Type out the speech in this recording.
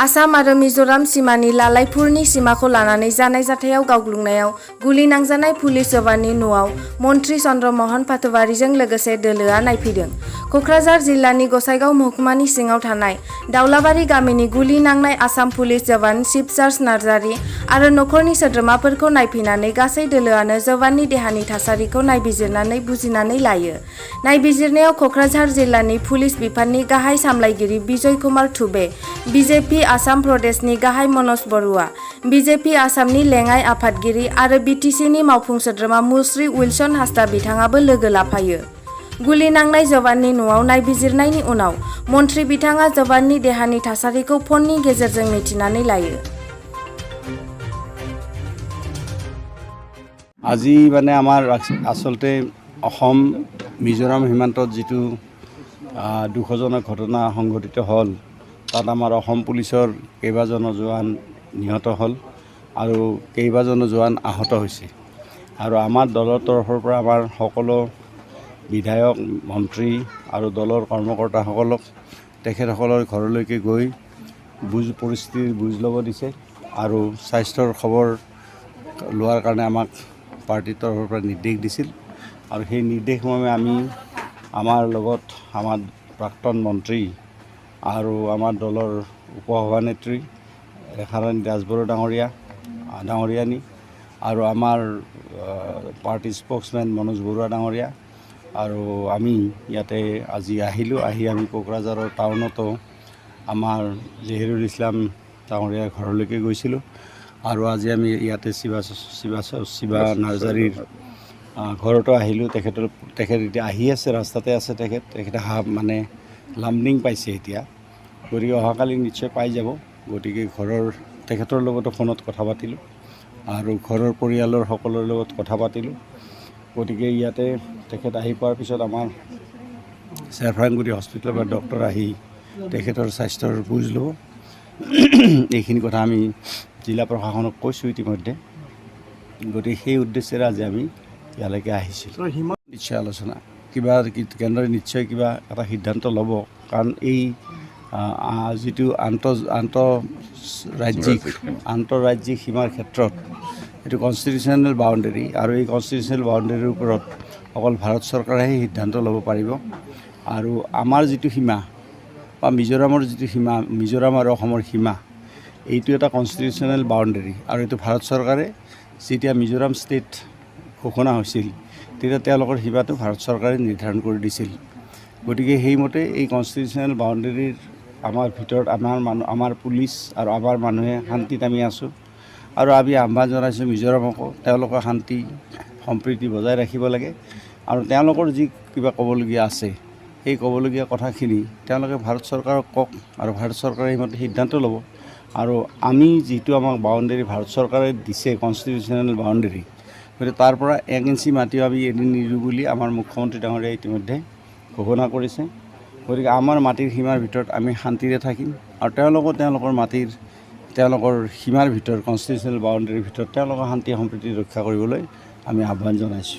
आसाम आरो मिजोराम सीमानि लालाइपुरनि सीमाखौ लानानै जानाय जाथायाव गावग्लुंनायाव गुलि नांजानाय पुलिस जवाननि न'आव मन्त्रि चन्द्र महन पाटवारीजों लोगोसे दोलोआ नायफैदों। कक्राझार जिल्लानि गसाइगाव महकुमानि सिङाव थानाय दाउलाबारि गामिनि गुलि नांनाय आसाम पुलिस जवान शिबचार्ज नार्जारी आरो नखरनि सोद्रोमाफोरखौ नायफैनानै गासै दोलोआनो जवाननि देहानि थासारिखौ नायबिजिरनानै बुजिनानै लायो। नायबिजिरनायाव कक्राझार जिल्लानि पुलिस बिफाननि गाहाय सामलायगिरि बिजय कुमार थुबे, बिजेपि आसाम प्रदेशनि गाहाय मनज बरुवा, बिजेपि आसामनि लेङाइ आफादगिरि आरो बिटिसिनि मावफुं सोद्रोमा मुस्रि उइलसन हासदा बिथाङाबो लोगो लाफायो। गुलि नांनाय जवाननि न'आव नायबिजिरनायनि उनाव मन्त्रि बिथाङा जवाननि देहानि थासारिखौ फननि गेजेरजों मिथिनानै लायो। আজি মানে আমাৰ আচলতে অসম মিজোৰাম সীমান্তত যিটো দুখজনক ঘটনা সংঘটিত হ'ল, তাত আমাৰ অসম পুলিচৰ কেইবাজনো জোৱান নিহত হ'ল আৰু কেইবাজনো জোৱান আহত হৈছে। আৰু আমাৰ দলৰ তৰফৰ পৰা আমাৰ সকলো বিধায়ক, মন্ত্ৰী আৰু দলৰ কৰ্মকৰ্তাসকলক তেখেতসকলৰ ঘৰলৈকে গৈ পৰিস্থিতিৰ বুজ ল'ব দিছে আৰু স্বাস্থ্যৰ খবৰ লোৱাৰ কাৰণে আমাক পাৰ্টিৰ তৰফৰ পৰা নিৰ্দেশ দিছিল। আৰু সেই নিৰ্দেশমৰ্মে আমি আমাৰ লগত আমাৰ প্ৰাক্তন মন্ত্ৰী আৰু আমাৰ দলৰ উপসভানেত্ৰী ৰেখাৰাণী দাসবৰুৱা ডাঙৰীয়ানী আৰু আমাৰ পাৰ্টিৰ স্প'ক্সমেন মনোজ বৰুৱা ডাঙৰীয়া আৰু আমি ইয়াতে আজি আহিলোঁ। আহি আমি কোকৰাঝাৰৰ টাউনতো আমাৰ জহিৰুল ইছলাম ডাঙৰীয়াৰ ঘৰলৈকে গৈছিলোঁ আৰু আজি আমি ইয়াতে শিৱা নাৰ্জাৰীৰ ঘৰতো আহিলোঁ। তেখেত এতিয়া আহি আছে, ৰাস্তাতে আছে। তেখেতে মানে লামডিং পাইছে এতিয়া, গতিকে অহাকালি নিশ্চয় পাই যাব। গতিকে তেখেতৰ লগতো ফোনত কথা পাতিলোঁ আৰু ঘৰৰ পৰিয়ালৰ সকলোৰে লগত কথা পাতিলোঁ। গতিকে ইয়াতে তেখেত আহি পোৱাৰ পিছত আমাৰ চেৰফাংগুৰি হস্পিটেলৰ পৰা ডক্টৰ আহি তেখেতৰ স্বাস্থ্যৰ বুজ ল'ব। এইখিনি কথা আমি জিলা প্ৰশাসনক কৈছোঁ ইতিমধ্যে। গতিকে সেই উদ্দেশ্যেৰে আজি আমি ইয়ালৈকে আহিছিলোঁ। নিশ্চয় আলোচনা কেন্দ্ৰই নিশ্চয় কিবা এটা সিদ্ধান্ত ল'ব, কাৰণ এই যিটো আন্তঃৰাজ্যিক সীমাৰ ক্ষেত্ৰত এইটো কনষ্টিটিউশ্যনেল বাউণ্ডেৰী আৰু এই কনষ্টিটিউশ্যনেল বাউণ্ডেৰীৰ ওপৰত অকল ভাৰত চৰকাৰেহে সিদ্ধান্ত ল'ব পাৰিব। আৰু আমাৰ যিটো সীমা বা মিজোৰামৰ যিটো সীমা, মিজোৰাম আৰু অসমৰ সীমা, এইটো এটা কনষ্টিটিউশ্যনেল বাউণ্ডেৰী আৰু এইটো ভাৰত চৰকাৰে যেতিয়া মিজোৰাম ষ্টেট ঘোষণা হৈছিল তেতিয়া তেওঁলোকৰ সীমাটো ভাৰত চৰকাৰে নিৰ্ধাৰণ কৰি দিছিল। গতিকে সেইমতে এই কনষ্টিটিউশ্যনেল বাউণ্ডেৰীৰ আমাৰ ভিতৰত আমাৰ পুলিচ আৰু আমাৰ মানুহে শান্তিত আমি আছোঁ আৰু আমি আহ্বান জনাইছোঁ মিজোৰামকো তেওঁলোকৰ শান্তি সম্প্ৰীতি বজাই ৰাখিব লাগে আৰু তেওঁলোকৰ যি কিবা ক'বলগীয়া আছে সেই ক'বলগীয়া কথাখিনি তেওঁলোকে ভাৰত চৰকাৰক কওক আৰু ভাৰত চৰকাৰে সেইমতে সিদ্ধান্ত ল'ব। আৰু আমি যিটো আমাক বাউণ্ডেৰী ভাৰত চৰকাৰে দিছে কনষ্টিটিউশ্যনেল বাউণ্ডেৰী, গতিকে তাৰ পৰা 1 ইঞ্চি মাটিও আমি এদিন নিদিওঁ বুলি আমাৰ মুখ্যমন্ত্ৰী ডাঙৰীয়াই ইতিমধ্যে ঘোষণা কৰিছে। গতিকে আমাৰ মাটিৰ সীমাৰ ভিতৰত আমি শান্তিৰে থাকিম আৰু তেওঁলোকৰ সীমাৰ ভিতৰত কনষ্টিটিউশ্যনেল বাউণ্ডেৰীৰ ভিতৰত তেওঁলোকৰ শান্তি সম্প্ৰীতি ৰক্ষা কৰিবলৈ আমি আহ্বান জনাইছোঁ।